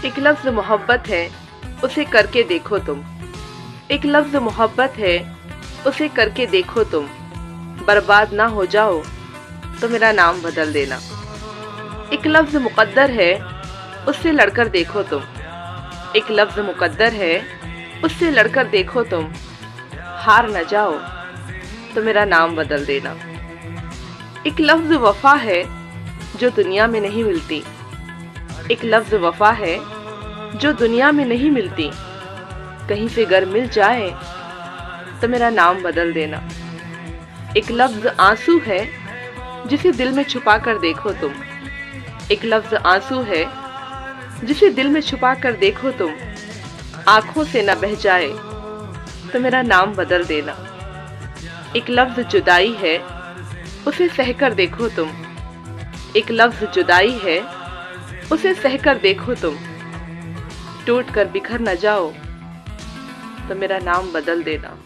एक लफ्ज़ मोहब्बत है, उसे करके देखो तुम। एक लफ्ज़ मोहब्बत है, उसे करके देखो तुम। बर्बाद ना हो जाओ तो मेरा नाम बदल देना। एक लफ्ज़ मुक़द्दर है, उससे लड़कर देखो तुम। एक लफ्ज़ मुक़द्दर है, उससे लड़कर देखो तुम। हार न जाओ तो मेरा नाम बदल देना। एक लफ्ज़ वफ़ा है, जो दुनिया में नहीं मिलती। एक लफ्ज़ वफ़ा है, जो दुनिया में नहीं मिलती। कहीं से अगर मिल जाए तो मेरा नाम बदल देना। एक लफ्ज़ आंसू है, जिसे दिल में छुपा कर देखो तुम। एक लफ्ज़ आंसू है, जिसे दिल में छुपा कर देखो तुम। आँखों से न बह जाए तो मेरा नाम बदल देना। एक लफ्ज़ जुदाई है, उसे सहकर देखो तुम। एक लफ्ज़ जुदाई है, उसे सहकर देखो तुम। टूट कर बिखर न जाओ तो मेरा नाम बदल देना।